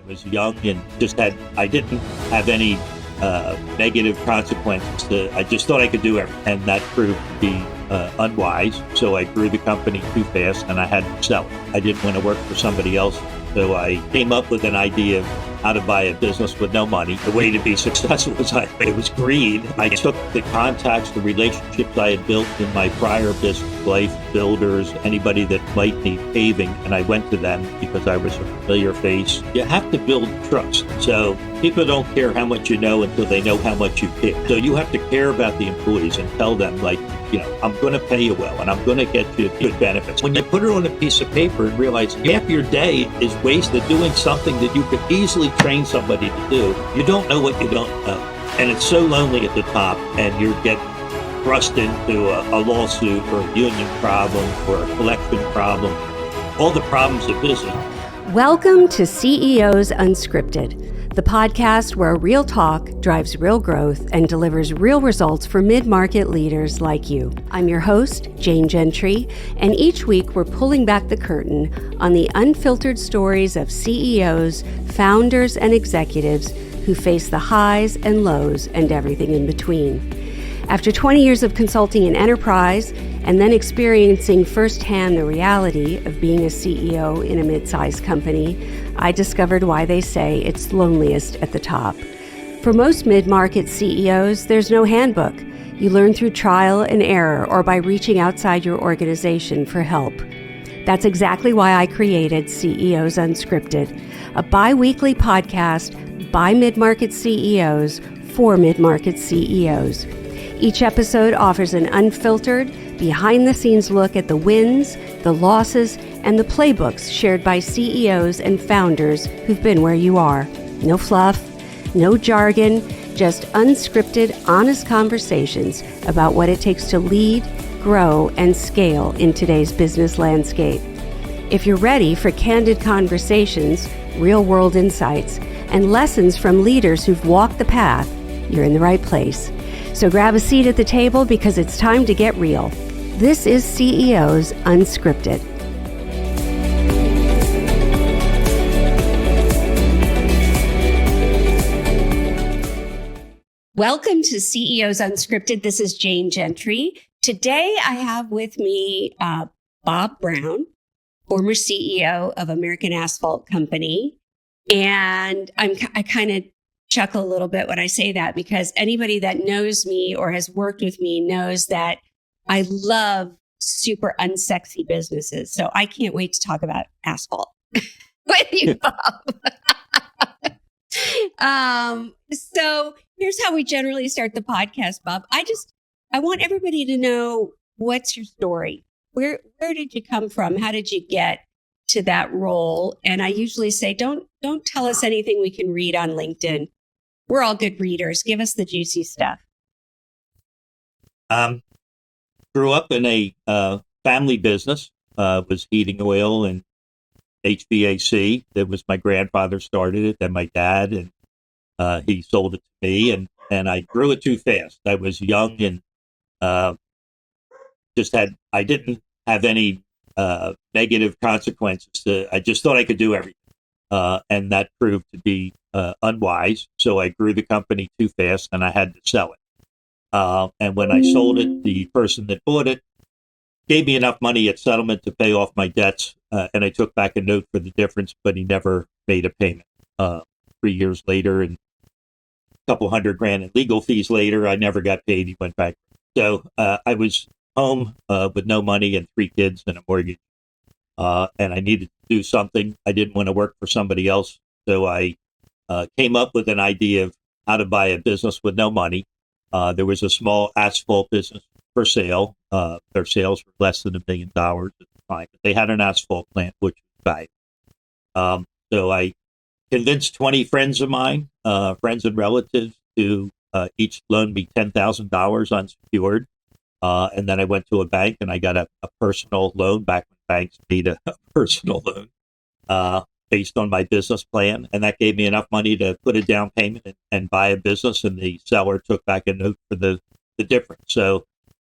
was young and I didn't have any negative consequences. I just thought I could do everything, and that proved to be unwise. So I grew the company too fast and I had to sell it. I didn't want to work for somebody else. So I came up with an idea of how to buy a business with no money. The way to be successful it was greed. I took the contacts, the relationships I had built in my prior business life, builders, anybody that might need paving, and I went to them because I was a familiar face. You have to build trust. So people don't care how much you know until they know how much you care. So you have to care about the employees and tell them, like, I'm going to pay you well and I'm going to get you good benefits. When you put it on a piece of paper and realize half your day is wasted doing something that you could easily train somebody to do, you don't know what you don't know. And it's so lonely at the top, and you get thrust into a lawsuit or a union problem or a collection problem, all the problems of business. Welcome to CEOs Unscripted, the podcast where real talk drives real growth and delivers real results for mid-market leaders like you. I'm your host, Jane Gentry, and each week we're pulling back the curtain on the unfiltered stories of CEOs, founders, and executives who face the highs and lows and everything in between. After 20 years of consulting in enterprise and then experiencing firsthand the reality of being a CEO in a mid-sized company, I discovered why they say it's loneliest at the top. For most mid-market CEOs, there's no handbook. You learn through trial and error or by reaching outside your organization for help. That's exactly why I created CEOs Unscripted, a bi-weekly podcast by mid-market CEOs for mid-market CEOs. Each episode offers an unfiltered, behind-the-scenes look at the wins, the losses, and the playbooks shared by CEOs and founders who've been where you are. No fluff, no jargon, just unscripted, honest conversations about what it takes to lead, grow, and scale in today's business landscape. If you're ready for candid conversations, real-world insights, and lessons from leaders who've walked the path, you're in the right place. So grab a seat at the table because it's time to get real. This is CEOs Unscripted. Welcome to CEOs Unscripted. This is Jane Gentry. Today I have with me Bob Brown, former CEO of American Asphalt Company. And I kind of chuckle a little bit when I say that because anybody that knows me or has worked with me knows that I love super unsexy businesses. So I can't wait to talk about asphalt with you, Bob. So here's how we generally start the podcast, Bob. I want everybody to know, what's your story? Where did you come from? How did you get to that role? And I usually say, don't tell us anything we can read on LinkedIn. We're all good readers. Give us the juicy stuff. Grew up in a family business, was heating oil and HVAC. That was my grandfather started it, then my dad, and he sold it to me, and I grew it too fast. I was young and I didn't have any negative consequences. I just thought I could do everything. And that proved to be unwise. So I grew the company too fast and I had to sell it. And when I sold it, the person that bought it gave me enough money at settlement to pay off my debts. And I took back a note for the difference, but he never made a payment. 3 years later and a couple $100,000 in legal fees later, I never got paid. He went back. So I was home with no money and 3 kids and a mortgage. And I needed to do something. I didn't want to work for somebody else. So I came up with an idea of how to buy a business with no money. There was a small asphalt business for sale. Their sales were less than $1 million at the time. But they had an asphalt plant, which was valuable. So I convinced 20 friends of mine, friends and relatives, to each loan me $10,000 unsecured. And then I went to a bank and I got a personal loan back when banks made a personal loan based on my business plan. And that gave me enough money to put a down payment and buy a business. And the seller took back a note for the difference. So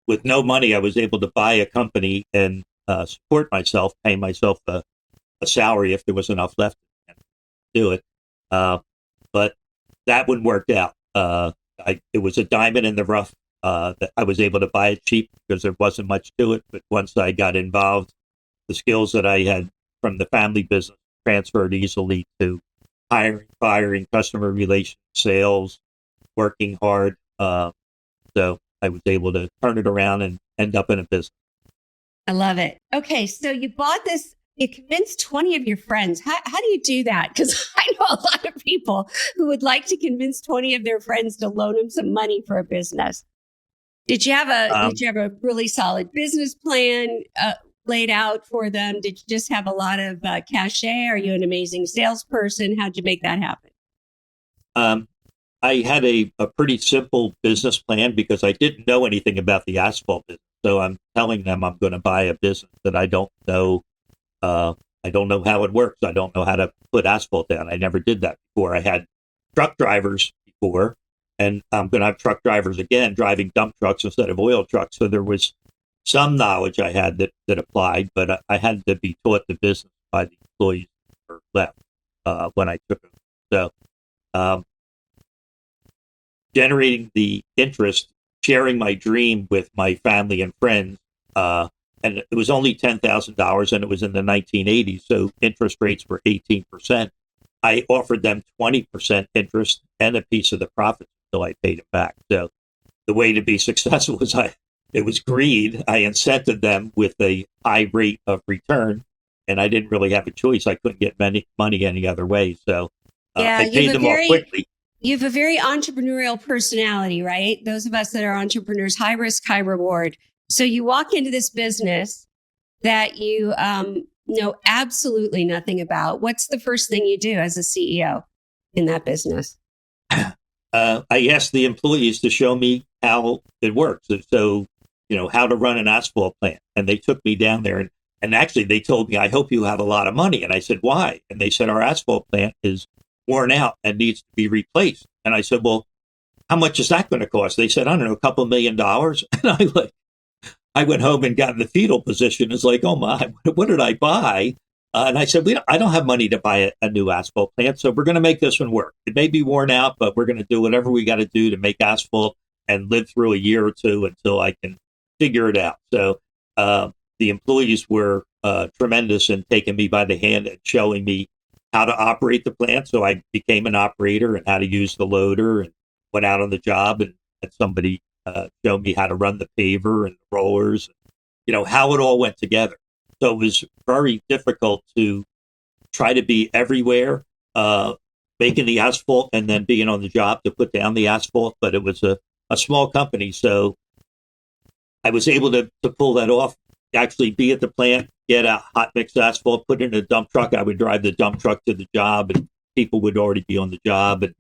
with no money, I was able to buy a company and support myself, pay myself a salary if there was enough left to do it. But that one worked out. It was a diamond in the rough. That I was able to buy it cheap because there wasn't much to it. But once I got involved, the skills that I had from the family business transferred easily to hiring, firing, customer relations, sales, working hard. So I was able to turn it around and end up in a business. I love it. Okay, so you bought this. You convinced 20 of your friends. How do you do that? Because I know a lot of people who would like to convince 20 of their friends to loan them some money for a business. Did you have a really solid business plan laid out for them? Did you just have a lot of cachet? Are you an amazing salesperson? How'd you make that happen? I had a pretty simple business plan because I didn't know anything about the asphalt business. So I'm telling them I'm going to buy a business that I don't know. I don't know how it works. I don't know how to put asphalt down. I never did that before. I had truck drivers before, and I'm going to have truck drivers again driving dump trucks instead of oil trucks. So there was some knowledge I had that applied, but I had to be taught the business by the employees who were left when I took them. So generating the interest, sharing my dream with my family and friends, and it was only $10,000, and it was in the 1980s, so interest rates were 18%. I offered them 20% interest and a piece of the profits until I paid it back. So the way to be successful was it was greed. I incented them with a high rate of return, and I didn't really have a choice. I couldn't get money any other way. So I paid them off quickly. You have a very entrepreneurial personality, right? Those of us that are entrepreneurs, high risk, high reward. So you walk into this business that you know absolutely nothing about. What's the first thing you do as a CEO in that business? I asked the employees to show me how it works. So, how to run an asphalt plant. And they took me down there and actually they told me, I hope you have a lot of money. And I said, why? And they said, our asphalt plant is worn out and needs to be replaced. And I said, well, how much is that going to cost? They said, I don't know, a couple $1 million. And I went home and got in the fetal position. It's like, oh my, what did I buy? And I said, I don't have money to buy a new asphalt plant, so we're going to make this one work. It may be worn out, but we're going to do whatever we got to do to make asphalt and live through a year or two until I can figure it out. So the employees were tremendous in taking me by the hand and showing me how to operate the plant. So I became an operator and how to use the loader and went out on the job and had somebody showed me how to run the paver and the rollers, how it all went together. So it was very difficult to try to be everywhere, making the asphalt and then being on the job to put down the asphalt. But it was a small company, so I was able to pull that off, actually be at the plant, get a hot mix asphalt, put it in a dump truck. I would drive the dump truck to the job and people would already be on the job. And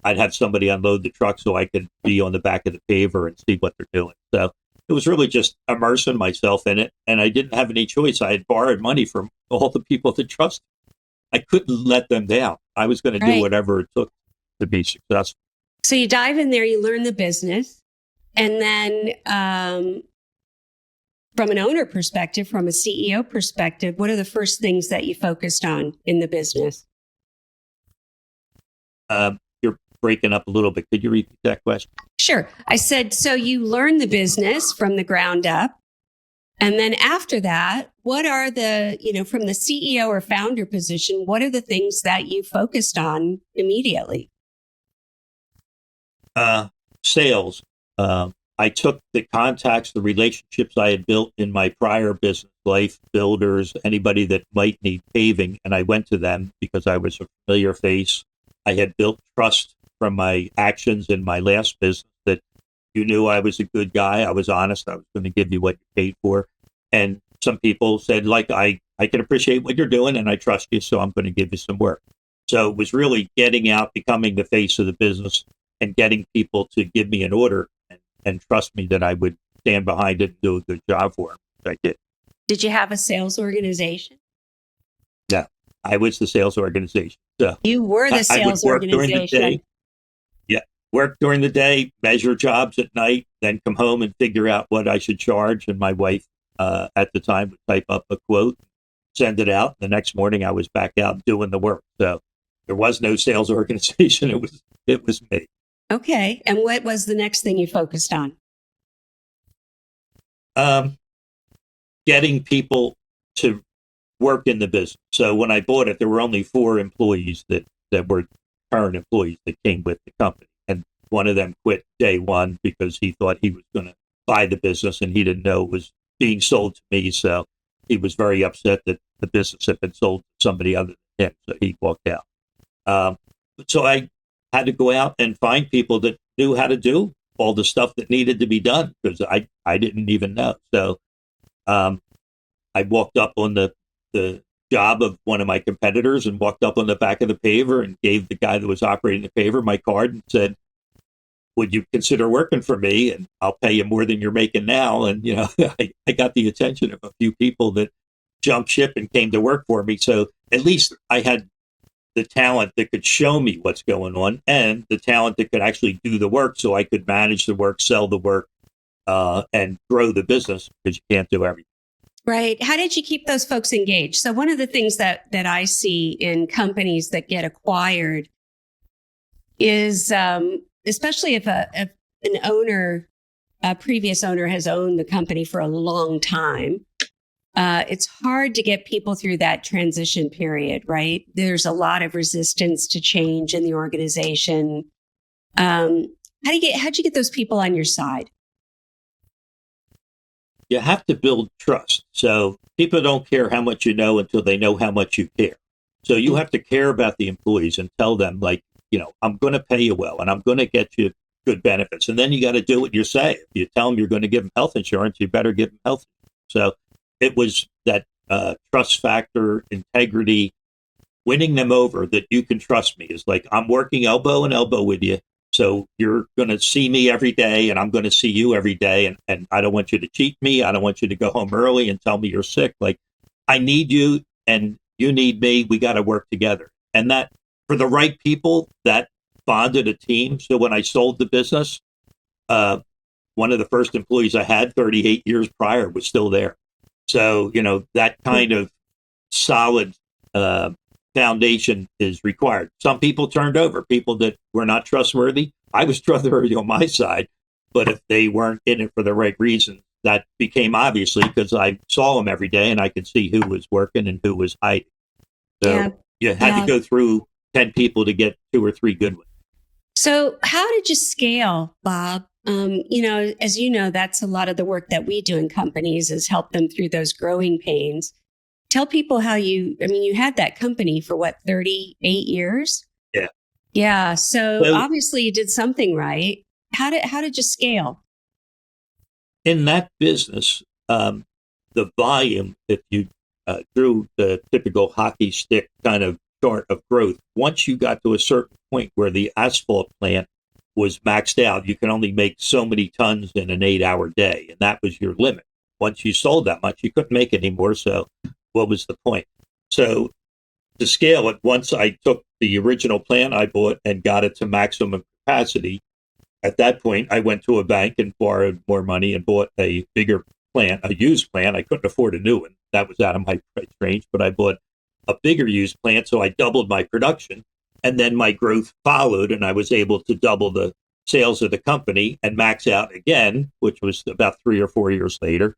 I'd have somebody unload the truck so I could be on the back of the paver and see what they're doing. So it was really just immersing myself in it. And I didn't have any choice. I had borrowed money from all the people that trusted me. I couldn't let them down. I was going to do whatever it took to be successful. So you dive in there, you learn the business. And then from an owner perspective, from a CEO perspective, what are the first things that you focused on in the business? You're breaking up a little bit. Could you repeat that question? Sure. I said, so you learn the business from the ground up. And then after that, what are the, from the CEO or founder position, what are the things that you focused on immediately? Sales. I took the contacts, the relationships I had built in my prior business life, builders, anybody that might need paving, and I went to them because I was a familiar face. I had built trust from my actions in my last business that you knew I was a good guy. I was honest. I was going to give you what you paid for. And some people said, I can appreciate what you're doing and I trust you, so I'm going to give you some work. So it was really getting out, becoming the face of the business and getting people to give me an order and trust me that I would stand behind it and do a good job for them, which I did. Did you have a sales organization? No, I was the sales organization. So you were the sales organization. Work during the day, measure jobs at night, then come home and figure out what I should charge. And my wife at the time would type up a quote, send it out. The next morning I was back out doing the work. So There was no sales organization. It was me. Okay. And what was the next thing you focused on? Getting people to work in the business. So when I bought it, there were only 4 employees that were current employees that came with the company. And one of them quit day one because he thought he was going to buy the business and he didn't know it was being sold to me. So he was very upset that the business had been sold to somebody other than him. So he walked out. So I had to go out and find people that knew how to do all the stuff that needed to be done because I didn't even know. So I walked up on the job of one of my competitors and walked up on the back of the paver and gave the guy that was operating the paver my card and said, would you consider working for me? And I'll pay you more than you're making now. And, I got the attention of a few people that jumped ship and came to work for me. So at least I had the talent that could show me what's going on and the talent that could actually do the work so I could manage the work, sell the work, and grow the business because you can't do everything. Right. How did you keep those folks engaged? So one of the things that I see in companies that get acquired is, especially if an owner, a previous owner has owned the company for a long time, it's hard to get people through that transition period, right? There's a lot of resistance to change in the organization. How'd you get those people on your side? You have to build trust. So people don't care how much you know until they know how much you care. So you have to care about the employees and tell them, like, I'm going to pay you well and I'm going to get you good benefits. And then you got to do what you say. If you tell them you're going to give them health insurance, you better give them health insurance. So it was that trust factor, integrity, winning them over that you can trust me is like, I'm working elbow and elbow with you. So you're going to see me every day and I'm going to see you every day. And I don't want you to cheat me. I don't want you to go home early and tell me you're sick. Like, I need you and you need me. We got to work together. And that for the right people, that bonded a team. So when I sold the business, one of the first employees I had 38 years prior was still there. So, that kind of solid foundation is required. Some people turned over, people that were not trustworthy. I was trustworthy on my side, but if they weren't in it for the right reason, that became obviously because I saw them every day and I could see who was working and who was hiding. So you had to go through 10 people to get 2 or 3 good ones. So how did you scale, Bob? As you know, that's a lot of the work that we do in companies is help them through those growing pains. Tell people how you had that company for 38 years? Yeah. Yeah. So obviously you did something right. How did you scale? In that business, the volume, if you drew the typical hockey stick kind of chart of growth, once you got to a certain point where the asphalt plant was maxed out, you can only make so many tons in an 8-hour day. And that was your limit. Once you sold that much, you couldn't make anymore. So what was the point? So to scale it, once I took the original plant I bought and got it to maximum capacity, at that point, I went to a bank and borrowed more money and bought a bigger plant, a used plant. I couldn't afford a new one. That was out of my price range, but I bought a bigger used plant. So I doubled my production and then my growth followed and I was able to double the sales of the company and max out again, which was about 3 or 4 years later.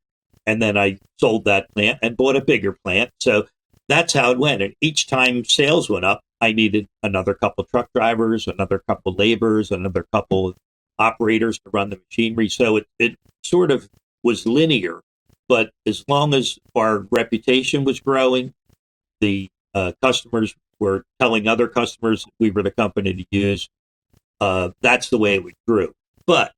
And then I sold that plant and bought a bigger plant. So that's how it went. And each time sales went up, I needed another couple truck drivers, another couple laborers, another couple operators to run the machinery. So it sort of was linear. But as long as our reputation was growing, the customers were telling other customers we were the company to use. That's the way we grew. But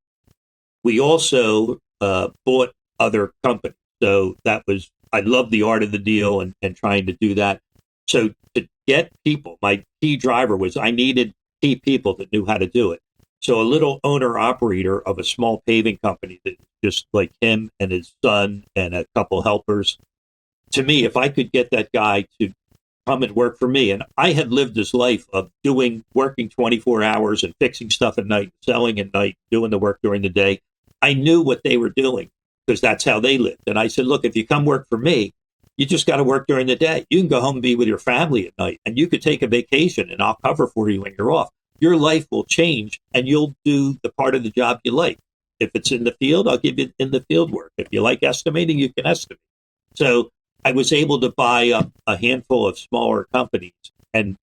we also bought other companies. So I love the art of the deal and trying to do that. So to get people, my key driver was I needed key people that knew how to do it. So a little owner operator of a small paving company that just like him and his son and a couple helpers. To me, if I could get that guy to come and work for me, and I had lived this life of working 24 hours and fixing stuff at night, selling at night, doing the work during the day. I knew what they were doing because that's how they lived. And I said, look, if you come work for me, You just got to work during the day. You can go home and be with your family at night, and you could take a vacation, and I'll cover for you when you're off. Your life will change, and you'll do the part of the job you like. If it's in the field, I'll give you in the field work. If you like estimating, you can estimate. So I was able to buy up a handful of smaller companies and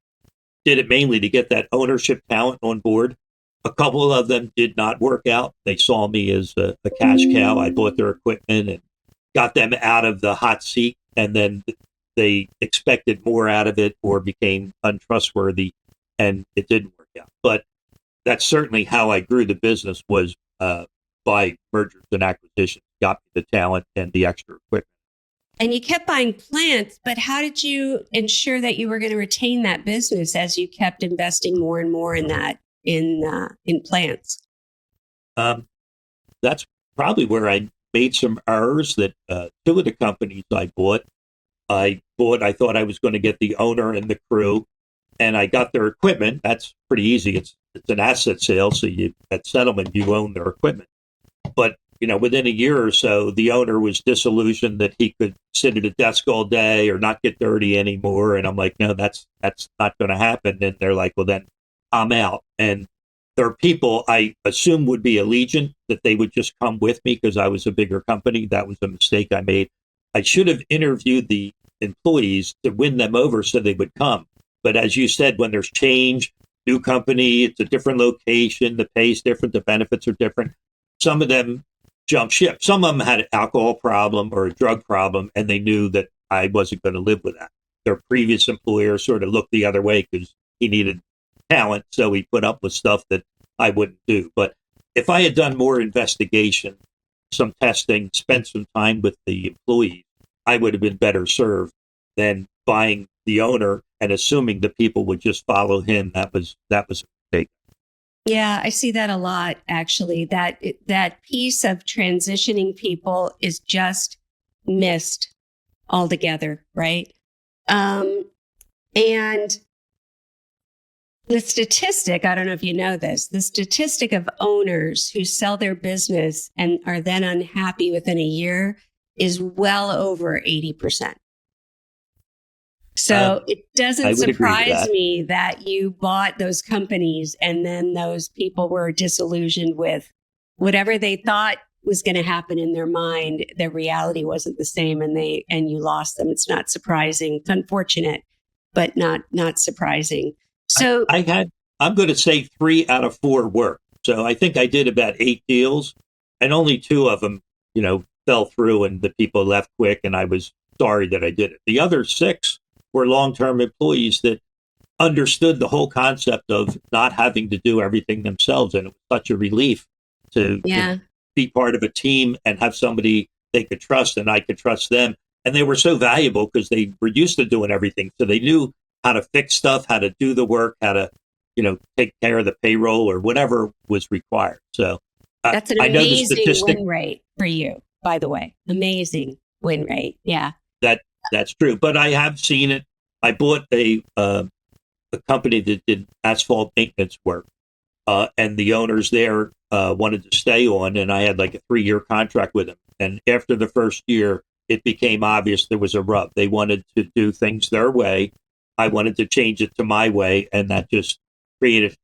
did it mainly to get that ownership talent on board. A couple of them did not work out. They saw me as a cash cow. I bought their equipment and got them out of the hot seat, and then they expected more out of it or became untrustworthy, and it didn't work out. But that's certainly how I grew the business, was by mergers and acquisitions, got me the talent and the extra equipment. And you kept buying plants, but how did you ensure that you were going to retain that business as you kept investing more and more in that, in plants? That's probably where I made some errors. That two of the companies I thought I was going to get the owner and the crew, and I got their equipment. That's pretty easy. It's an asset sale, so at settlement you own their equipment. But within a year or so, the owner was disillusioned that he could sit at a desk all day or not get dirty anymore. And I'm like, no, that's not going to happen. And they're like, well, then I'm out. And there are people I assume would be Allegiant, that they would just come with me because I was a bigger company. That was a mistake I made. I should have interviewed the employees to win them over so they would come. But as you said, when there's change, new company, it's a different location, the pay is different, the benefits are different. Some of them jump ship. Some of them had an alcohol problem or a drug problem, and they knew that I wasn't going to live with that. Their previous employer sort of looked the other way because he needed talent, so he put up with stuff that I wouldn't do. But if I had done more investigation, some testing, spent some time with the employees, I would have been better served than buying the owner and assuming the people would just follow him. That was a mistake. Yeah, I see that a lot, actually. That piece of transitioning people is just missed altogether, right? And the statistic, I don't know if you know this, the statistic of owners who sell their business and are then unhappy within a year is well over 80%. So it doesn't surprise me that you bought those companies and then those people were disillusioned with whatever they thought was going to happen in their mind. Their reality wasn't the same, and you lost them. It's not surprising. It's unfortunate, but not surprising. So I'm going to say 3 out of 4 worked. So I think I did about 8 deals, and only 2 of them, fell through, and the people left quick, and I was sorry that I did it. The other 6 were long-term employees that understood the whole concept of not having to do everything themselves. And it was such a relief to be part of a team and have somebody they could trust, and I could trust them. And they were so valuable because they were used to doing everything. So they knew how to fix stuff, how to do the work, how to, take care of the payroll or whatever was required. So that's an amazing win rate for you, by the way. Amazing win rate. Yeah. That's true, but I have seen it. I bought a company that did asphalt maintenance work, and the owners there wanted to stay on, and I had like a 3-year contract with them. And after the first year, it became obvious there was a rub. They wanted to do things their way. I wanted to change it to my way, and that just created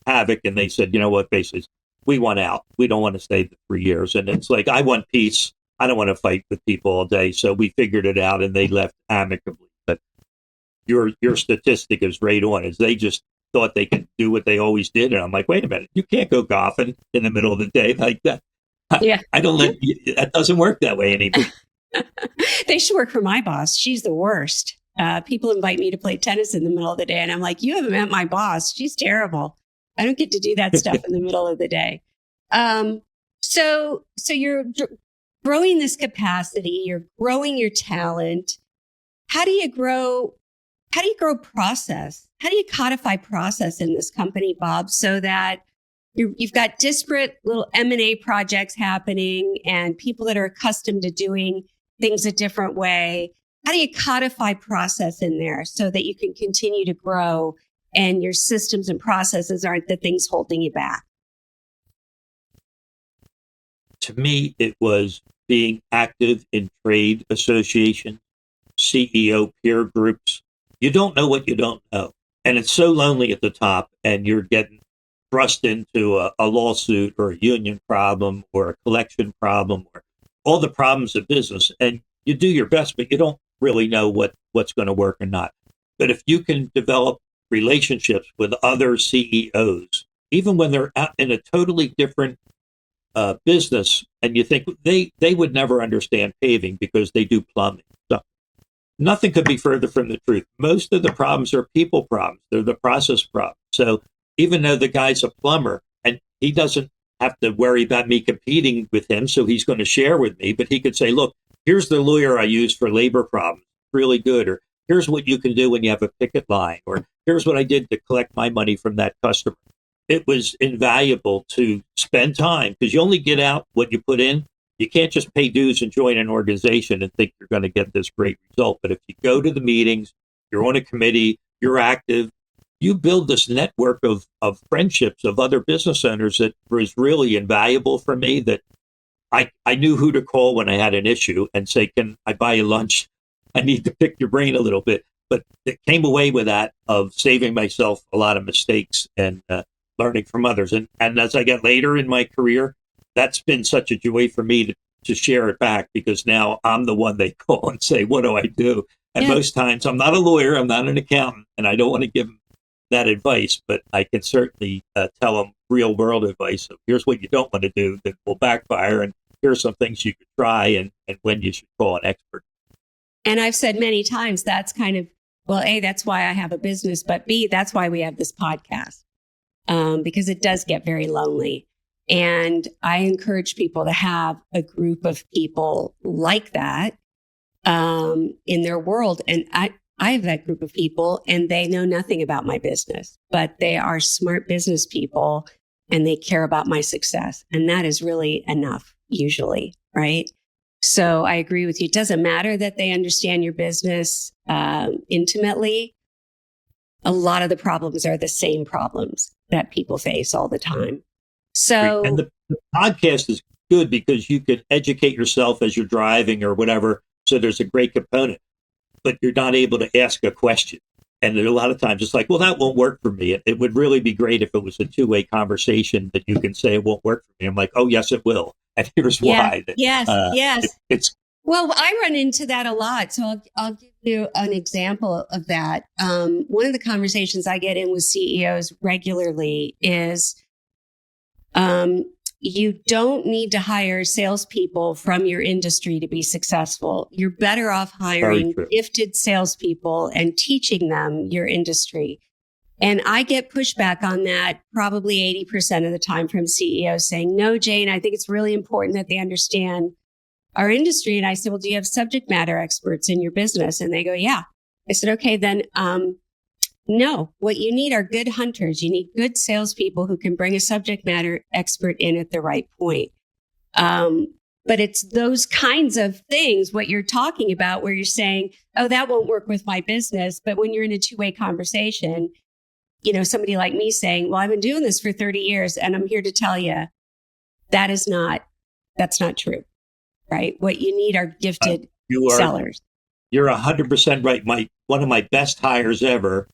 havoc. And they said, you know what, basically, we want out. We don't want to stay the 3 years. And it's like, I want peace. I don't want to fight with people all day. So we figured it out, and they left amicably. But your statistic is right on, is they just thought they could do what they always did. And I'm like, wait a minute, you can't go golfing in the middle of the day like that. Yeah. That doesn't work that way anymore. They should work for my boss. She's the worst. People invite me to play tennis in the middle of the day, and I'm like, you haven't met my boss. She's terrible. I don't get to do that stuff in the middle of the day. So you're growing this capacity, you're growing your talent. How do you grow process? How do you codify process in this company, Bob, so that you've got disparate little M&A projects happening and people that are accustomed to doing things a different way? How do you codify process in there so that you can continue to grow and your systems and processes aren't the things holding you back? To me, it was being active in trade association. CEO peer groups, you don't know what you don't know. And it's so lonely at the top, and you're getting thrust into a lawsuit or a union problem or a collection problem or all the problems of business. And you do your best, but you don't really know what's going to work or not. But if you can develop relationships with other CEOs, even when they're out in a totally different business, and you think they would never understand paving because they do plumbing. So nothing could be further from the truth. Most of the problems are people problems. They're the process problems. So even though the guy's a plumber and he doesn't have to worry about me competing with him, so he's going to share with me, but he could say, look, here's the lawyer I use for labor problems. Really good. Or here's what you can do when you have a picket line. Or here's what I did to collect my money from that customer. It was invaluable to spend time because you only get out what you put in. You can't just pay dues and join an organization and think you're going to get this great result. But if you go to the meetings, you're on a committee, you're active, you build this network of friendships of other business owners that was really invaluable for me, that I knew who to call when I had an issue and say, can I buy you lunch? I need to pick your brain a little bit. But it came away with that of saving myself a lot of mistakes and learning from others. And as I get later in my career, that's been such a joy for me to share it back, because now I'm the one they call and say, what do I do? And most times I'm not a lawyer, I'm not an accountant, and I don't want to give them that advice, but I can certainly tell them real world advice of here's what you don't want to do that will backfire, and here's some things you could try, and when you should call an expert. And I've said many times, that's kind of, well, A, that's why I have a business, but B, that's why we have this podcast, because it does get very lonely. And I encourage people to have a group of people like that in their world. And I have that group of people, and they know nothing about my business, but they are smart business people and they care about my success. And that is really enough, usually, right? So I agree with you. It doesn't matter that they understand your business intimately. A lot of the problems are the same problems that people face all the time. So, and the podcast is good because you can educate yourself as you're driving or whatever. So there's a great component, but you're not able to ask a question. And there are a lot of times it's like, well, that won't work for me. It would really be great if it was a two-way conversation that you can say it won't work for me. I'm like, oh, yes, it will. And here's why. Yes. It's well, I run into that a lot. So I'll give you an example of that. One of the conversations I get in with CEOs regularly is you don't need to hire salespeople from your industry to be successful. You're better off hiring gifted salespeople and teaching them your industry. And I get pushback on that probably 80% of the time from CEOs saying, no, Jane, I think it's really important that they understand our industry. And I said, well, do you have subject matter experts in your business? And they go, yeah. I said, okay, then, no, what you need are good hunters. You need good salespeople who can bring a subject matter expert in at the right point. But it's those kinds of things, what you're talking about, where you're saying, oh, that won't work with my business. But when you're in a two-way conversation, you know, somebody like me saying, well, I've been doing this for 30 years and I'm here to tell you that's not true, right? What you need are gifted sellers. You're 100% right. One of my best hires ever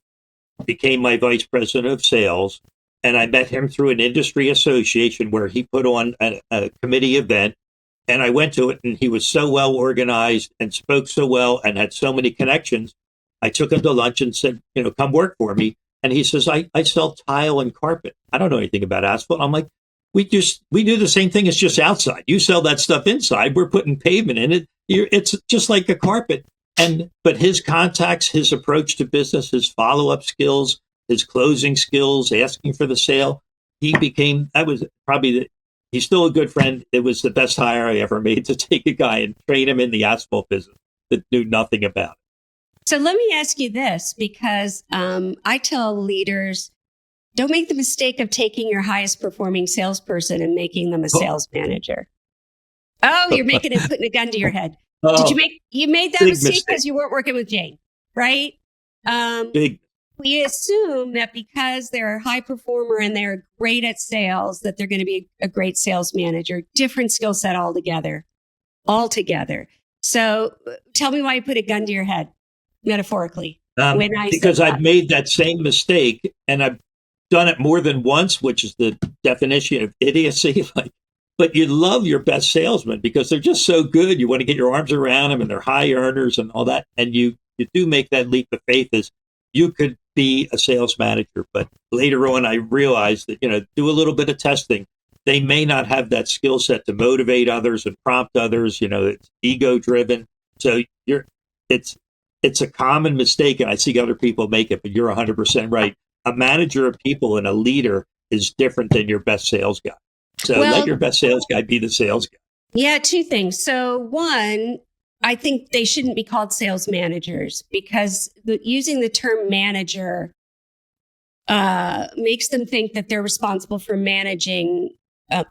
became my vice president of sales. And I met him through an industry association where he put on a committee event. And I went to it, and he was so well organized and spoke so well and had so many connections. I took him to lunch and said, you know, come work for me. And he says, I sell tile and carpet. I don't know anything about asphalt. I'm like, we do the same thing. It's just outside. You sell that stuff inside. We're putting pavement in it. It's just like a carpet. But his contacts, his approach to business, his follow-up skills, his closing skills, asking for the sale, he's still a good friend. It was the best hire I ever made, to take a guy and train him in the asphalt business that knew nothing about it. So let me ask you this, because I tell leaders, don't make the mistake of taking your highest performing salesperson and making them a sales manager. Oh, you're putting a gun to your head. You made that mistake because you weren't working with Jane, right? We assume that because they're a high performer and they're great at sales, that they're going to be a great sales manager. Different skill set altogether. So tell me why you put a gun to your head, metaphorically. When I said Because I've that. made that same mistake, and I've done it more than once, which is the definition of idiocy. Like, but you love your best salesmen because they're just so good. You want to get your arms around them, and they're high earners and all that. And you do make that leap of faith as you could be a sales manager. But later on, I realized that, do a little bit of testing. They may not have that skill set to motivate others and prompt others. It's ego driven. So it's a common mistake, and I see other people make it, but you're 100% right. A manager of people and a leader is different than your best sales guy. So let your best sales guy be the sales guy. Yeah, two things. So one, I think they shouldn't be called sales managers because using the term manager makes them think that they're responsible for managing up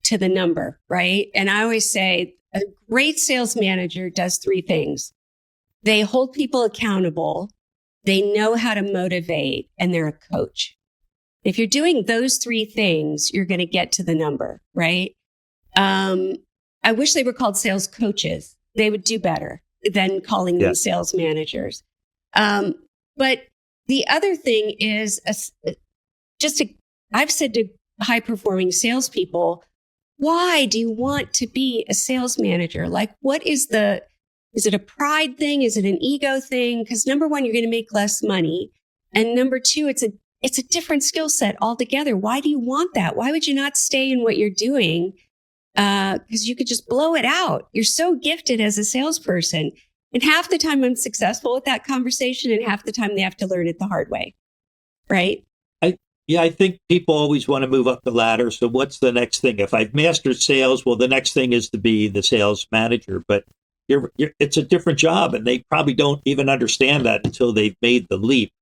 to the number, right? And I always say a great sales manager does three things. They hold people accountable, they know how to motivate, and they're a coach. If you're doing those three things, you're going to get to the number, right? I wish they were called sales coaches. They would do better than calling them sales managers. But the other thing is I've said to high performing salespeople, why do you want to be a sales manager? Like, is it a pride thing? Is it an ego thing? Because number one, you're going to make less money. And number two, it's a different skill set altogether. Why do you want that? Why would you not stay in what you're doing? Because you could just blow it out. You're so gifted as a salesperson. And half the time I'm successful with that conversation, and half the time they have to learn it the hard way. Right? I think people always want to move up the ladder. So what's the next thing? If I've mastered sales, well, the next thing is to be the sales manager. But it's a different job, and they probably don't even understand that until they've made the leap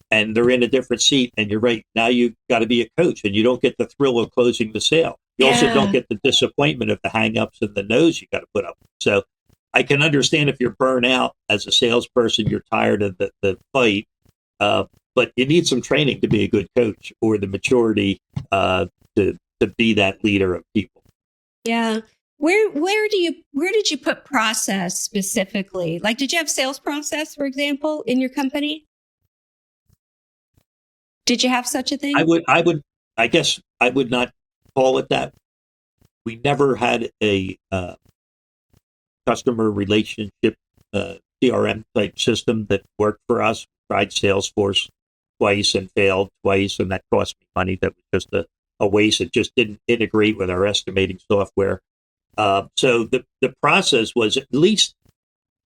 and they're in a different seat. And you're right. Now you've got to be a coach, and you don't get the thrill of closing the sale. You also don't get the disappointment of the hangups and the no's you got to put up. So I can understand if you're burnt out as a salesperson, you're tired of the fight, but you need some training to be a good coach, or the maturity to be that leader of people. Yeah. Where did you put process specifically? Like, did you have sales process, for example, in your company? Did you have such a thing? I guess I would not call it that. We never had a customer relationship CRM type system that worked for us. We tried Salesforce twice and failed twice, and that cost me money. That was just a waste. It just didn't integrate with our estimating software. So the process was, at least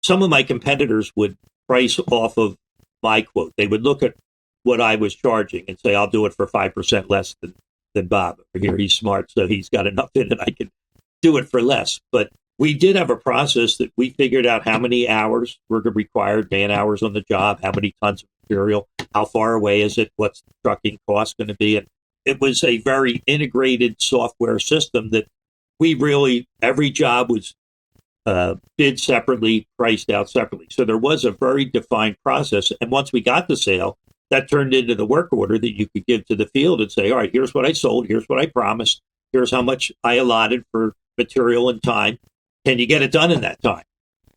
some of my competitors would price off of my quote. They would look at what I was charging and say, I'll do it for 5% less than Bob. Over here, he's smart, so he's got enough in it. I can do it for less. But we did have a process that we figured out how many hours were required, man hours on the job, how many tons of material, how far away is it, what's the trucking cost going to be. And it was a very integrated software system that we really, every job was bid separately, priced out separately. So there was a very defined process. And once we got the sale, that turned into the work order that you could give to the field and say, all right, here's what I sold, here's what I promised, here's how much I allotted for material and time. Can you get it done in that time?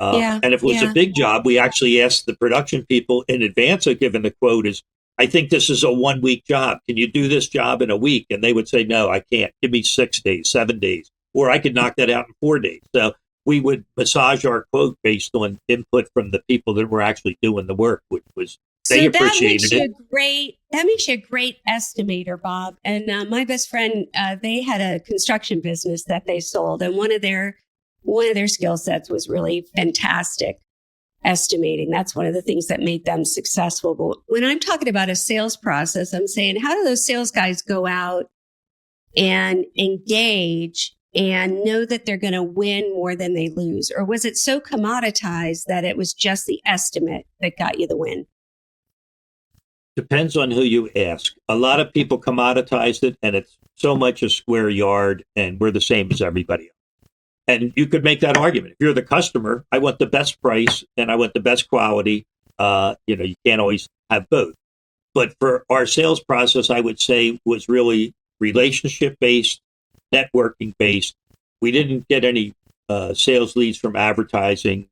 And if it was a big job, we actually asked the production people in advance of giving the quote is, I think this is a 1 week job. Can you do this job in a week? And they would say, no, I can't. Give me 6 days, 7 days, or I could knock that out in 4 days. So we would massage our quote based on input from the people that were actually doing the work, which was, they appreciated it. That makes you a great estimator, Bob. And my best friend, they had a construction business that they sold, and one of their skill sets was really fantastic estimating. That's one of the things that made them successful. But when I'm talking about a sales process, I'm saying, how do those sales guys go out and engage and know that they're going to win more than they lose? Or was it so commoditized that it was just the estimate that got you the win? Depends on who you ask. A lot of people commoditized it, and it's so much a square yard, and we're the same as everybody else. And you could make that argument. If you're the customer, I want the best price and I want the best quality. You can't always have both. But for our sales process, I would say was really relationship based, networking based. We didn't get any sales leads from advertising.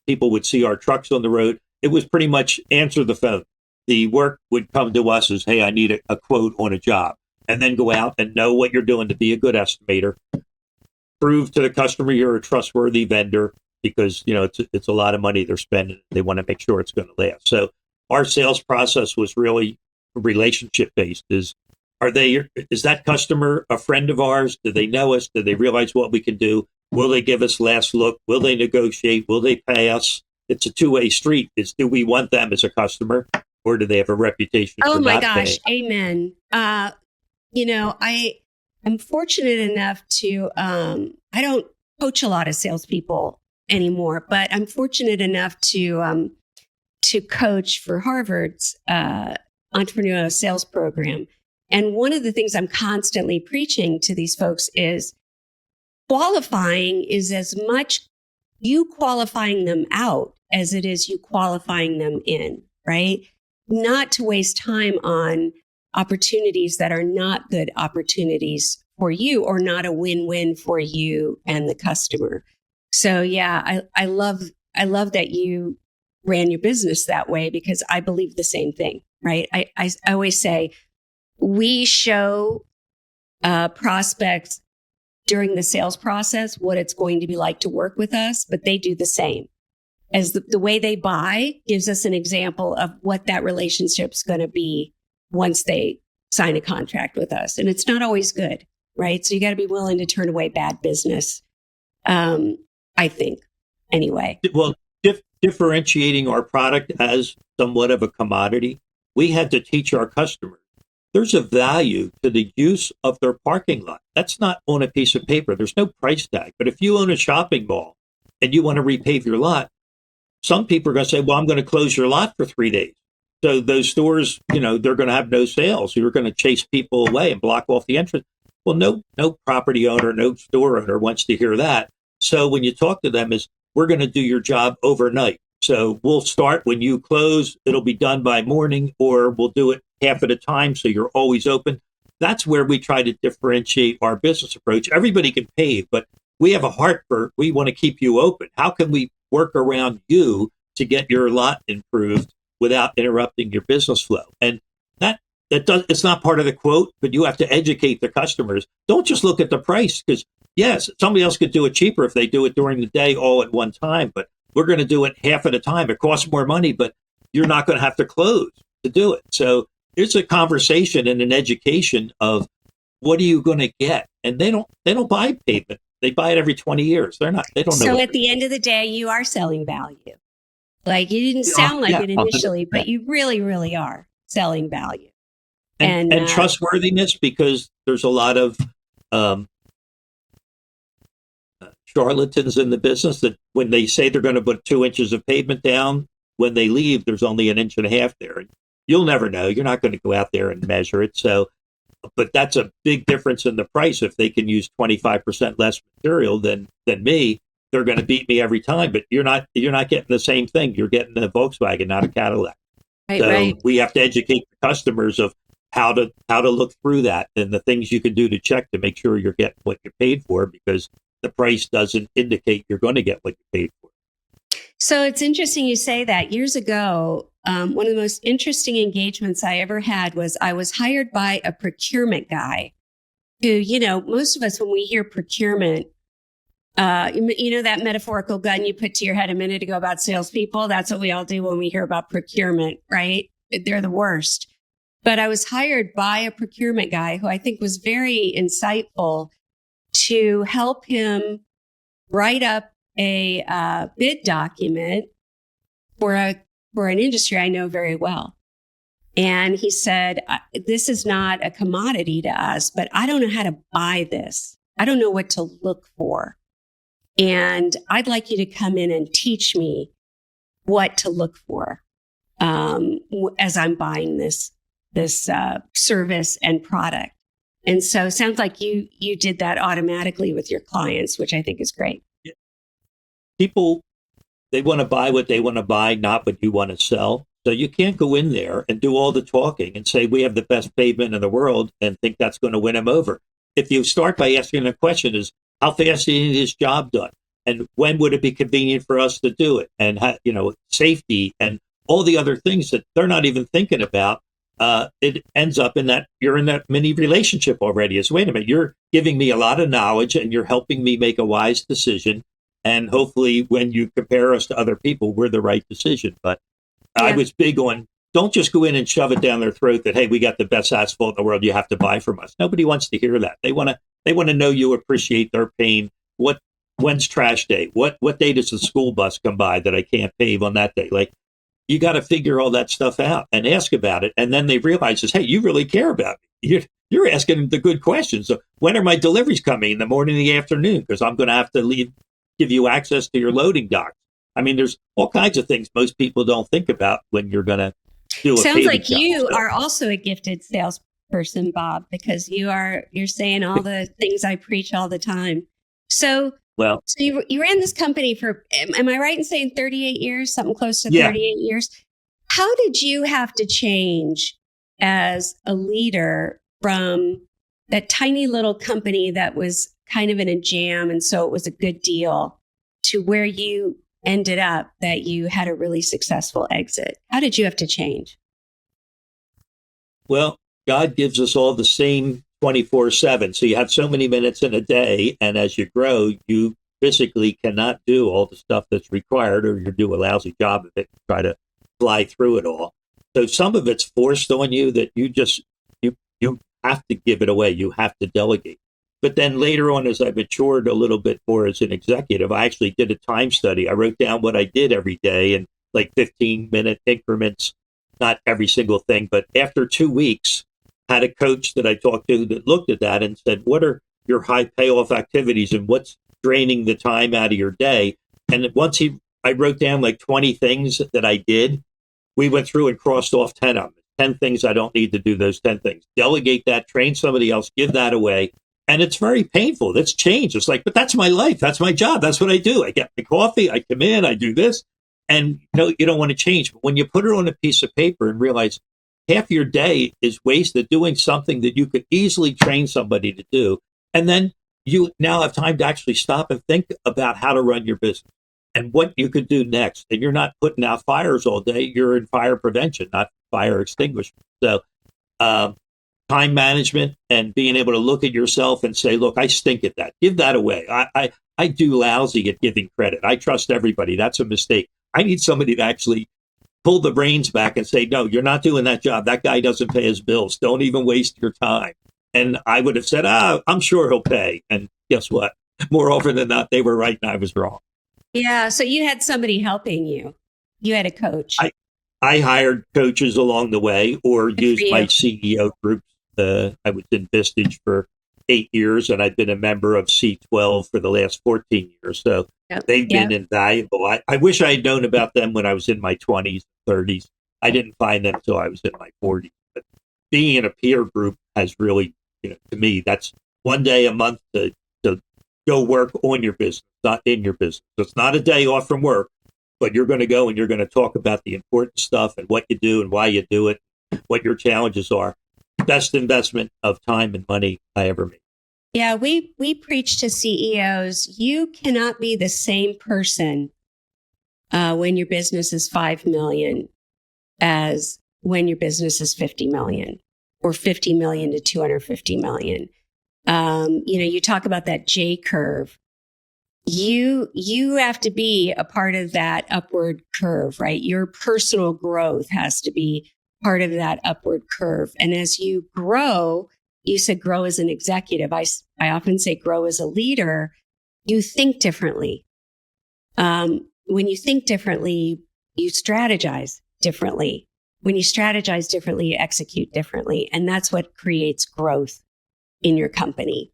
People would see our trucks on the road. It was pretty much answer the phone. The work would come to us as, hey, I need a quote on a job, and then go out and know what you're doing to be a good estimator. Prove to the customer you're a trustworthy vendor, because it's a lot of money they're spending. They want to make sure it's going to last. So our sales process was really relationship based. Is that customer a friend of ours? Do they know us? Do they realize what we can do? Will they give us last look? Will they negotiate? Will they pay us? It's a two-way street. Do we want them as a customer, or do they have a reputation Oh for my not gosh, paying? amen. I'm fortunate enough to I don't coach a lot of salespeople anymore, but I'm fortunate enough to coach for Harvard's entrepreneurial sales program. And one of the things I'm constantly preaching to these folks is qualifying is as much you qualifying them out as it is you qualifying them in, right? Not to waste time on opportunities that are not good opportunities for you or not a win-win for you and the customer. So yeah, I love that you ran your business that way, because I believe the same thing, right? I always say we show prospects during the sales process what it's going to be like to work with us, but they do the same. As the way they buy gives us an example of what that relationship's going to be once they sign a contract with us. And it's not always good, right? So you got to be willing to turn away bad business, I think, anyway. Well, differentiating our product as somewhat of a commodity, we had to teach our customers there's a value to the use of their parking lot. That's not on a piece of paper. There's no price tag. But if you own a shopping mall and you want to repave your lot, some people are going to say, well, I'm going to close your lot for 3 days. So those stores, they're going to have no sales. You're going to chase people away and block off the entrance. Well, no property owner, no store owner wants to hear that. So when you talk to them is, we're going to do your job overnight. So we'll start when you close. It'll be done by morning, or we'll do it half at a time. So you're always open. That's where we try to differentiate our business approach. Everybody can pave, but we have a heart for, we want to keep you open. How can we work around you to get your lot improved without interrupting your business flow? And it's not part of the quote, but you have to educate the customers. Don't just look at the price, because yes, somebody else could do it cheaper if they do it during the day all at one time, but we're going to do it half at a time. It costs more money, but you're not going to have to close to do it. So it's a conversation and an education of what are you going to get? And they don't buy pavement. They buy it every 20 years. They don't know. So at the end of the day, you are selling value. Like, you didn't sound like it initially, but you really, really are selling value. And trustworthiness, because there's a lot of charlatans in the business that when they say they're going to put 2 inches of pavement down, when they leave, there's only 1.5 inches there. You'll never know. You're not going to go out there and measure it. So, but that's a big difference in the price. If they can use 25% less material than me, they're going to beat me every time. But you're not getting the same thing. You're getting a Volkswagen, not a Cadillac. Right. We have to educate the customers of how to look through that and the things you can do to check to make sure you're getting what you paid for, because the price doesn't indicate you're going to get what you paid for. So it's interesting you say that. Years ago, one of the most interesting engagements I ever had was I was hired by a procurement guy who, most of us, when we hear procurement, that metaphorical gun you put to your head a minute ago about salespeople, that's what we all do when we hear about procurement, right? They're the worst. But I was hired by a procurement guy who I think was very insightful to help him write up a bid document for an industry I know very well. And he said, this is not a commodity to us, but I don't know how to buy this. I don't know what to look for. And I'd like you to come in and teach me what to look for as I'm buying this service and product. And so it sounds like you did that automatically with your clients, which I think is great. People, they want to buy what they want to buy, not what you want to sell. So you can't go in there and do all the talking and say, we have the best pavement in the world, and think that's going to win them over. If you start by asking a question is, how fast do you need this job done? and when would it be convenient for us to do it, and safety and all the other things that they're not even thinking about. It ends up in that you're in that mini relationship already. Is wait a minute, you're giving me a lot of knowledge and you're helping me make a wise decision. And hopefully, when you compare us to other people, we're the right decision. But I was big on don't just go in and shove it down their throat that hey, we got the best asphalt in the world. You have to buy from us. Nobody wants to hear that. They want to know you appreciate their pain. When's trash day? What day does the school bus come by that I can't pave on that day? Like, you got to figure all that stuff out and ask about it. And then they realize hey, you really care about me. You're asking the good questions. So when are my deliveries coming? In the morning, in the afternoon? Because I'm going to have to give you access to your loading dock. I mean, there's all kinds of things most people don't think about when you're going to do a Sounds like job. you are also a gifted salesperson, Bob, because you're saying all the things I preach all the time. So you ran this company for, am I right in saying 38 years, something close to 38 years? How did you have to change as a leader from that tiny little company that was kind of in a jam and so it was a good deal to where you ended up that you had a really successful exit? How did you have to change? Well, God gives us all the same 24/7. So you have so many minutes in a day. And as you grow, you physically cannot do all the stuff that's required, or you do a lousy job of it and try to fly through it all. So some of it's forced on you that you have to give it away. You have to delegate. But then later on, as I matured a little bit more as an executive, I actually did a time study. I wrote down what I did every day in like 15-minute increments, not every single thing. But after 2 weeks, had a coach that I talked to that looked at that and said, what are your high payoff activities and what's draining the time out of your day? And I wrote down like 20 things that I did. We went through and crossed off 10 of them. 10 things I don't need to do those 10 things. Delegate that, train somebody else, give that away. And it's very painful. That's change. It's like, but that's my life. That's my job. That's what I do. I get my coffee. I come in. I do this. And you don't want to change. But when you put it on a piece of paper and realize half your day is wasted doing something that you could easily train somebody to do, and then you now have time to actually stop and think about how to run your business and what you could do next. And you're not putting out fires all day. You're in fire prevention, not fire extinguishment. So, time management and being able to look at yourself and say, look, I stink at that. Give that away. I do lousy at giving credit. I trust everybody. That's a mistake. I need somebody to actually pull the reins back and say, no, you're not doing that job. That guy doesn't pay his bills. Don't even waste your time. And I would have said, I'm sure he'll pay. And guess what? More often than not, they were right and I was wrong. Yeah. So you had somebody helping you. You had a coach. I hired coaches along the way or used my CEO groups. I was in Vistage for 8 years, and I've been a member of C12 for the last 14 years. So they've been invaluable. I wish I had known about them when I was in my 20s, 30s. I didn't find them until I was in my 40s. But being in a peer group has really, to me, that's one day a month to go work on your business, not in your business. So it's not a day off from work, but you're going to go and you're going to talk about the important stuff and what you do and why you do it, what your challenges are. Best investment of time and money I ever made. Yeah, we preach to CEOs, you cannot be the same person when your business is 5 million as when your business is 50 million or 50 million to 250 million. You talk about that J curve. You have to be a part of that upward curve, right? Your personal growth has to be part of that upward curve. And as you grow, you said grow as an executive. I often say grow as a leader. You think differently. When you think differently, you strategize differently. When you strategize differently, you execute differently. And that's what creates growth in your company.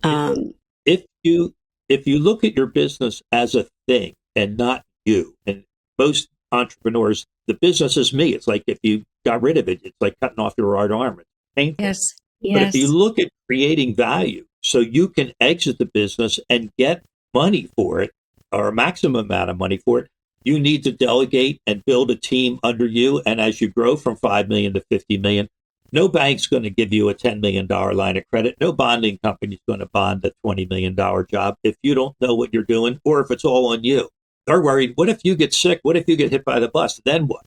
If you look at your business as a thing and not you, and most entrepreneurs, the business is me. It's like if you got rid of it, it's like cutting off your right arm. It's painful. Yes. But if you look at creating value so you can exit the business and get money for it or a maximum amount of money for it, you need to delegate and build a team under you. And as you grow from 5 million to 50 million, No bank's going to give you a $10 million line of credit. No bonding company's going to bond a $20 million job if you don't know what you're doing or if it's all on you. They're worried, what if you get sick? What if you get hit by the bus? Then what?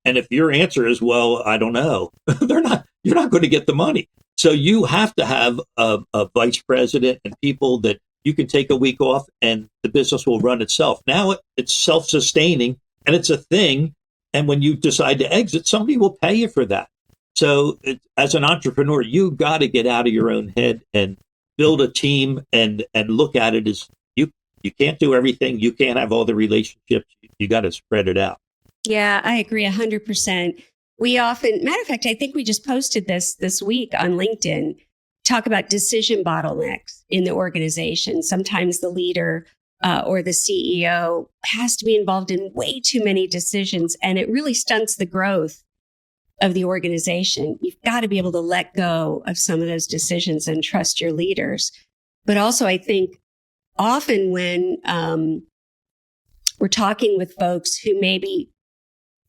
And if your answer is, well, I don't know, you're not going to get the money. So you have to have a vice president and people that you can take a week off and the business will run itself. Now it's self-sustaining and it's a thing. And when you decide to exit, somebody will pay you for that. So as an entrepreneur, you got to get out of your own head and build a team and look at it as you can't do everything. You can't have all the relationships. You got to spread it out. Yeah, I agree 100%. We often, matter of fact, I think we just posted this week on LinkedIn, talk about decision bottlenecks in the organization. Sometimes the leader or the CEO has to be involved in way too many decisions, and it really stunts the growth of the organization. You've got to be able to let go of some of those decisions and trust your leaders. But also, I think often when we're talking with folks who maybe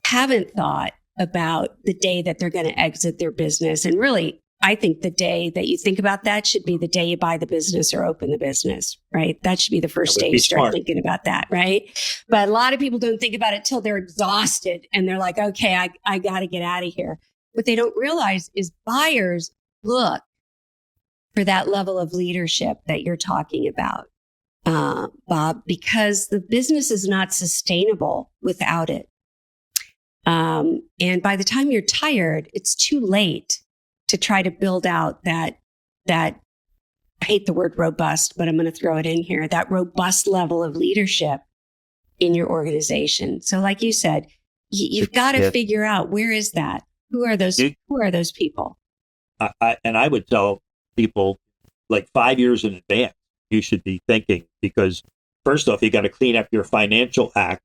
haven't thought about the day that they're going to exit their business, and really, I think the day that you think about that should be the day you buy the business or open the business, right? That should be the first day you start thinking about that, right? But a lot of people don't think about it till they're exhausted and they're like, okay, I got to get out of here. What they don't realize is buyers look for that level of leadership that you're talking about, Bob, because the business is not sustainable without it. And by the time you're tired, it's too late to try to build out that I hate the word robust, but I'm going to throw it in here, that robust level of leadership in your organization. So like you said, you've got to figure out, where is that? Who are those people? I would tell people like 5 years in advance, you should be thinking, because first off, you got to clean up your financial act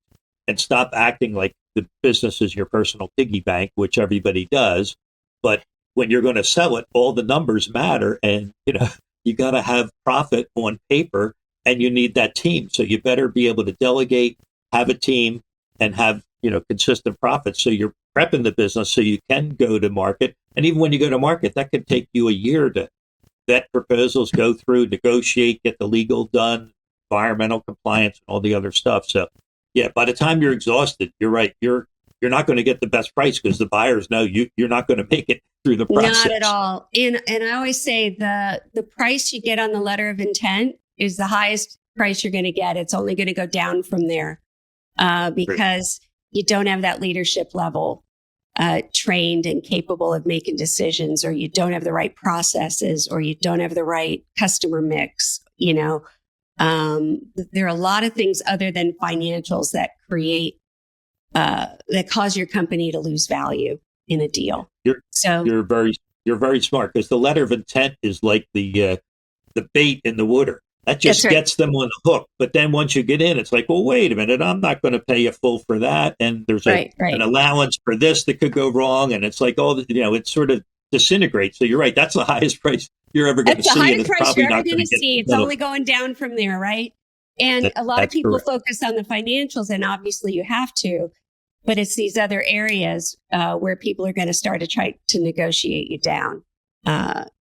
and stop acting like the business is your personal piggy bank, which everybody does. But when you're going to sell it, all the numbers matter, and you got to have profit on paper, and you need that team. So you better be able to delegate, have a team, and have consistent profits. So you're prepping the business so you can go to market. And even when you go to market, that could take you a year to vet proposals, go through, negotiate, get the legal done, environmental compliance, and all the other stuff. So yeah, by the time you're exhausted, you're right. You're not going to get the best price because the buyers know you're not going to make it through the process. Not at all. And I always say the price you get on the letter of intent is the highest price you're going to get. It's only going to go down from there because you don't have that leadership level trained and capable of making decisions, or you don't have the right processes, or you don't have the right customer mix. There are a lot of things other than financials that create that cause your company to lose value in a deal. You're very smart, because the letter of intent is like the bait in the water. That just gets them on the hook. But then once you get in, it's like, well, wait a minute, I'm not going to pay you full for that. And there's an allowance for this that could go wrong. And it's like it sort of disintegrates. So you're right. That's the highest price you're ever going to see. That's the highest price you're ever going to see. It's only going down from there, right? And a lot of people focus on the financials, and obviously you have to. But it's these other areas where people are going to start to try to negotiate you down.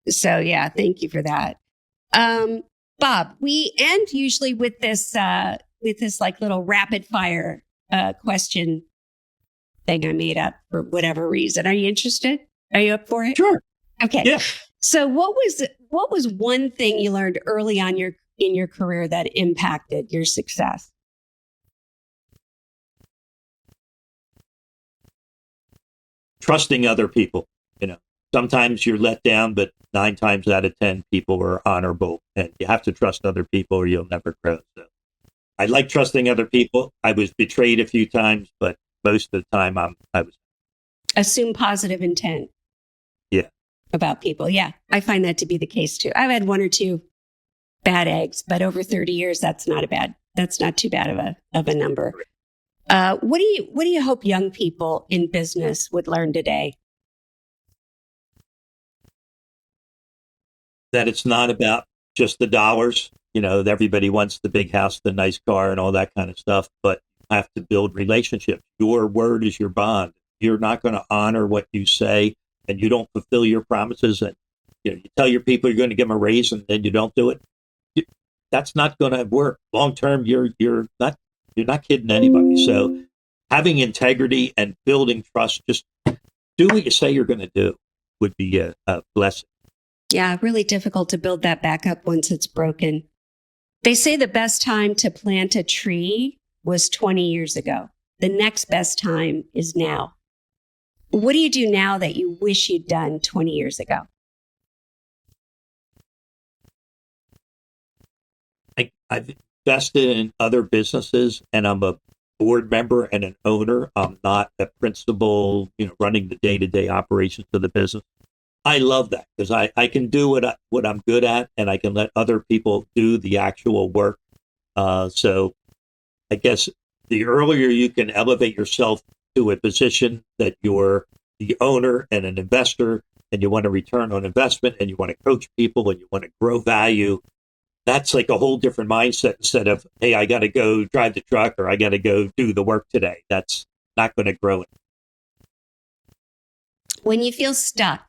So yeah, thank you for that. Bob, we end usually with this like little rapid fire question thing I made up for whatever reason. Are you interested? Are you up for it? Sure. Okay. Yeah. So what was one thing you learned early on in your career that impacted your success? Trusting other people. Sometimes you're let down, but 9 times out of 10 people are honorable, and you have to trust other people or you'll never grow. So I like trusting other people. I was betrayed a few times, but most of the time I was. Assume positive intent. Yeah. About people. Yeah. I find that to be the case too. I've had 1 or 2 bad eggs, but over 30 years, that's not too bad of a number. What do you hope young people in business would learn today? That it's not about just the dollars. Everybody wants the big house, the nice car, and all that kind of stuff, but you have to build relationships. Your word is your bond. You're not going to honor what you say. and you don't fulfill your promises, and you tell your people you're going to give them a raise and then you don't do it, that's not going to work long term. You're not kidding anybody. So having integrity and building trust, just do what you say you're going to do, would be a blessing. Yeah, really difficult to build that back up once it's broken. They say the best time to plant a tree was 20 years ago. The next best time is now. What do you do now that you wish you'd done 20 years ago? I've invested in other businesses, and I'm a board member and an owner. I'm not a principal, running the day-to-day operations of the business. I love that because I can do what I'm good at, and I can let other people do the actual work. So I guess the earlier you can elevate yourself to a position that you're the owner and an investor, and you want a return on investment, and you want to coach people, and you want to grow value, that's like a whole different mindset instead of, hey, I got to go drive the truck or I got to go do the work today. That's not going to grow it. When you feel stuck,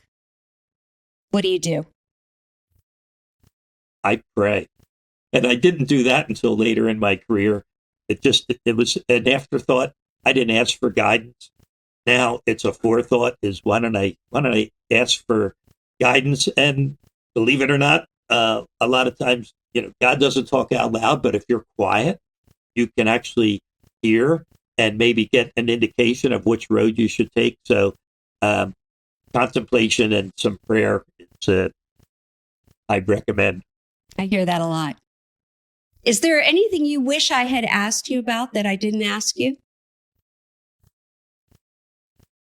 what do you do? I pray. And I didn't do that until later in my career. It was an afterthought. I didn't ask for guidance. Now it's a forethought, is why don't I ask for guidance? And believe it or not, a lot of times, God doesn't talk out loud, but if you're quiet, you can actually hear and maybe get an indication of which road you should take. So contemplation and some prayer, I recommend. I hear that a lot. Is there anything you wish I had asked you about that I didn't ask you?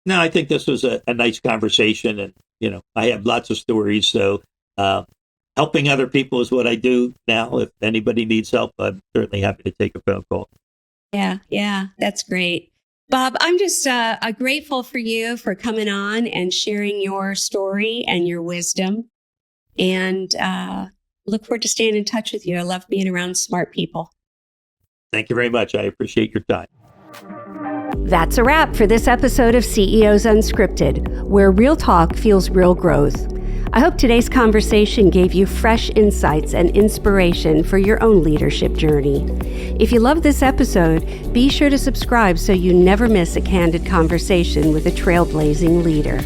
No, I think this was a nice conversation, and I have lots of stories. So helping other people is what I do now. If anybody needs help, I'm certainly happy to take a phone call. Yeah, that's great. Bob, I'm just grateful for you for coming on and sharing your story and your wisdom, and look forward to staying in touch with you. I love being around smart people. Thank you very much. I appreciate your time. That's a wrap for this episode of CEOs Unscripted, where real talk fuels real growth. I hope today's conversation gave you fresh insights and inspiration for your own leadership journey. If you love this episode, be sure to subscribe so you never miss a candid conversation with a trailblazing leader.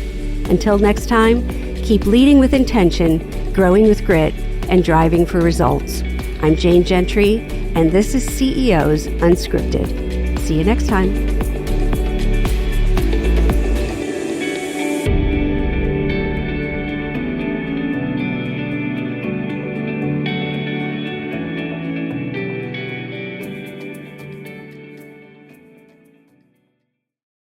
Until next time, keep leading with intention, growing with grit, and driving for results. I'm Jane Gentry, and this is CEOs Unscripted. See you next time.